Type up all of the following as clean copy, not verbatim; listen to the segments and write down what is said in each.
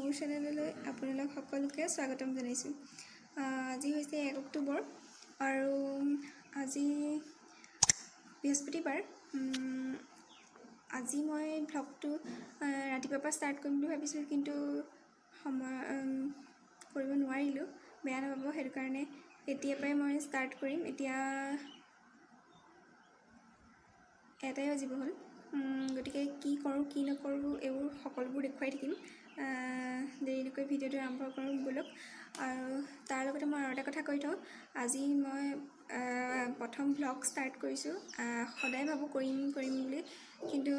মোৰ চেনেললৈ আপোনালোক সকলোকে স্বাগতম জনাইছোঁ। আজি হৈছে 1 অক্টোবৰ আৰু আজি বৃহস্পতিবাৰ। আজি মই ভ্লগটো ৰাতিপুৱাৰ পৰা ষ্টাৰ্ট কৰিম বুলি ভাবিছিলোঁ, কিন্তু সময় কৰিব নোৱাৰিলোঁ। বেয়া নাপাব, সেইটো কাৰণে এতিয়াৰ পৰাই মই ষ্টাৰ্ট কৰিম। এতিয়া 1টাই বাজিব হ'ল, গতিকে কি কৰোঁ কি নকৰোঁ এইবোৰ সকলোবোৰ দেখুৱাই থাকিম। দেৰি নকৰি ভিডিঅ'টো আৰম্ভ কৰোঁ ব'লক। আৰু তাৰ লগতে মই আৰু এটা কথা কৈ থওঁ, আজি মই প্ৰথম ভ্লগ ষ্টাৰ্ট কৰিছোঁ। সদায় ভাবোঁ কৰিম বুলি, কিন্তু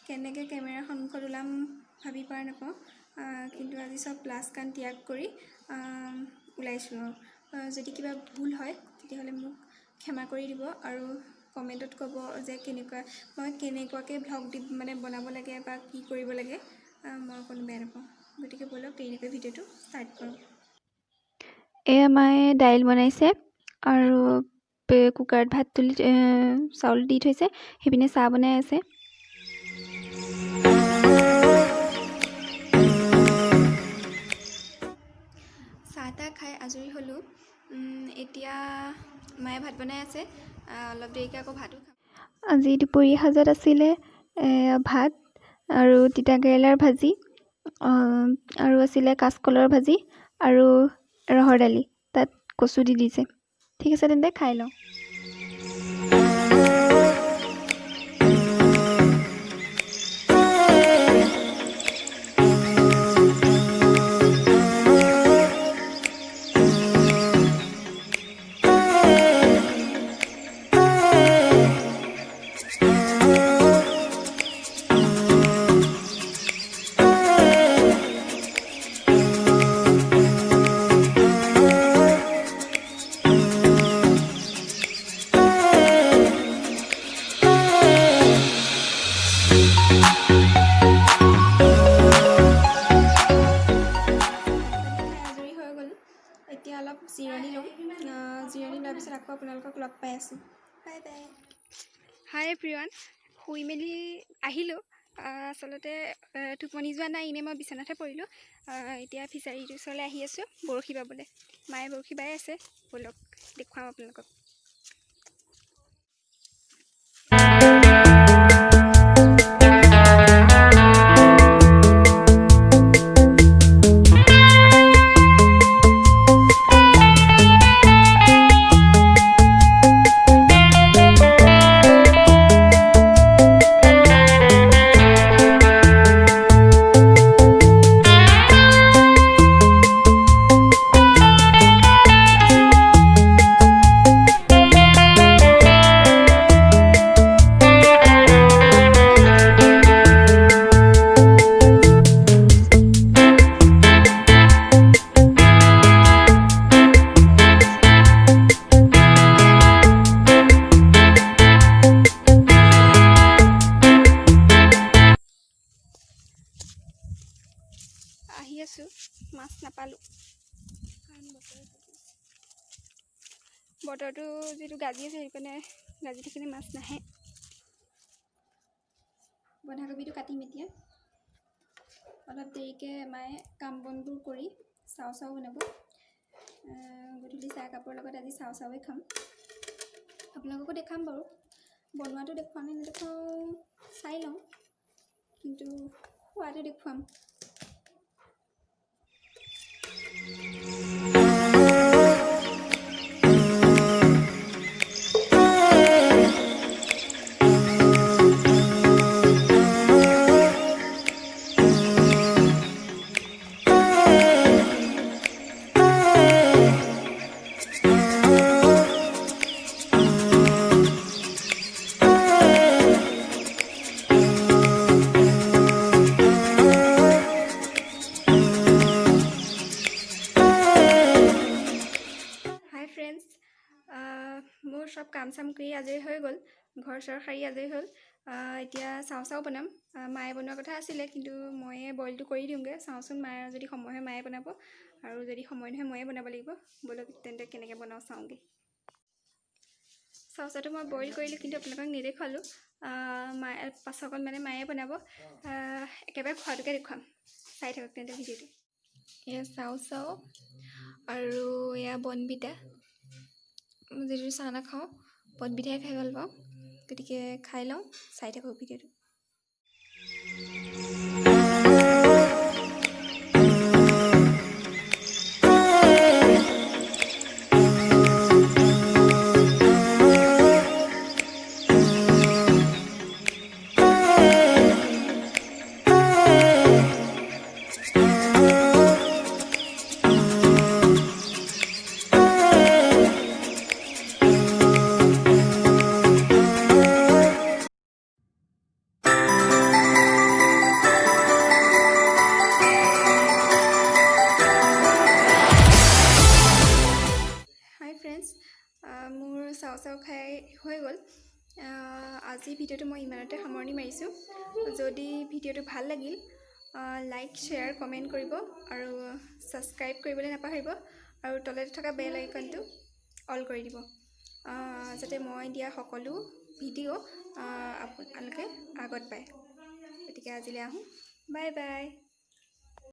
কেনেকৈ কেমেৰাৰ সন্মুখত ওলাম ভাবি পাৰ নাপাওঁ। কিন্তু আজি চব লাজ কাণ ত্যাগ কৰি ওলাইছোঁ। যদি কিবা ভুল হয় তেতিয়াহ'লে মোক ক্ষমা কৰি দিব আৰু কমেণ্টত ক'ব যে মই কেনেকুৱাকৈ ভ্লগ বনাব লাগে বা কি কৰিব লাগে। মই কোনো বেয়া নাপাওঁ। গতিকে ব'লক দেৰি নকৰি ভিডিঅ'টো ষ্টাৰ্ট কৰোঁ। এয়া মায়ে দাইল বনাইছে আৰু কুকাৰত ভাত তুলি চাউল দি থৈছে, সেইপিনে চাহ বনাই আছে। চাহ তাহ খাই আজৰি হ'লোঁ। এতিয়া মায়ে ভাত বনাই আছে, অলপ দেৰিকৈ আকৌ ভাতো খাম। আজি দুপৰীয়া সাজত আছিলে ভাত আৰু তিতাকেৰেলাৰ ভাজি, আৰু আছিলে কাঁচকলৰ ভাজি আৰু ৰহৰ দালি, তাত কচু দি দিছে। ঠিক আছে তেন্তে খাই লওঁ। এতিয়া অলপ জিৰণি ল'ম। জিৰণি লোৱাৰ পিছত আকৌ আপোনালোকক লগ পাই আছোঁ। Bye bye. Hi everyone. শুই মেলি আহিলোঁ। আচলতে টোপনি যোৱা নাই, এনেই মই বিচনাতে পৰিলোঁ। এতিয়া ফিচাৰীটোৰ ওচৰলৈ আহি আছোঁ বৰশী বাবলৈ। মায়ে বৰশী বাই আছে, ব'লক দেখুৱাম আপোনালোকক। আহি আছোঁ, মাছ নাপালোঁ কাৰণ বতৰটো যিটো গাজি আছে সেইকাৰণে গাজি থাকিলে মাছ নাহে। বন্ধাকবিটো কাটিম এতিয়া। অলপ দেৰিকৈ মায়ে কাম বনবোৰ কৰি চাও বনাব। গধূলি চাহ কাপৰ লগত আজি চাৱে খাম। আপোনালোককো দেখাম বাৰু, বনোৱাটো দেখুৱাম নে নেদেখুৱাওঁ চাই লওঁ, কিন্তু খোৱাটো দেখুৱাম। মোৰ চব কাম চাম কৰি আজৰি হৈ গ'ল, ঘৰ চৰ সাৰি আজৰি হ'ল। এতিয়া চাও বনাম। মায়ে বনোৱা কথা আছিলে, কিন্তু ময়ে বইলটো কৰি দিওঁগৈ। চাওঁচোন মায়ে যদি সময় হয় মায়ে বনাব, আৰু যদি সময় নহয় ময়ে বনাব লাগিব। ব'লক তেন্তে কেনেকৈ বনাওঁ চাওঁগৈ। চাওটো মই বইল কৰিলোঁ, কিন্তু আপোনালোকক নেদেখুৱালোঁ। পাছৰ মায়ে বনাব। একেবাৰে খোৱাটোকে দেখুৱাম। চাই থাকক তেন্তে ভিডিঅ'টো। এয়া চাওঁ আৰু এয়া বনবিটা। যিটো চাহ নাখাওঁ, বনবিটাই খাই ভাল পাওঁ, গতিকে খাই লওঁ, চাই থাকক ভিডিঅ'টো। হাই ফ্ৰেণ্ডছ, মোৰ চাও খাই হৈ গ'ল। আজি ভিডিঅ'টো মই ইমানতে সামৰণি মাৰিছোঁ। যদি ভিডিঅ'টো ভাল লাগিল, লাইক শ্বেয়াৰ কমেণ্ট কৰিব আৰু ছাবস্ক্ৰাইব কৰিবলৈ নাপাহৰিব, আৰু তলতে থকা বেল আইকনটো অল কৰি দিব, যাতে মই দিয়া সকলো ভিডিঅ' আপোনালোকে আগত পায়। গতিকে আজিলৈ আহোঁ, বাই বাই।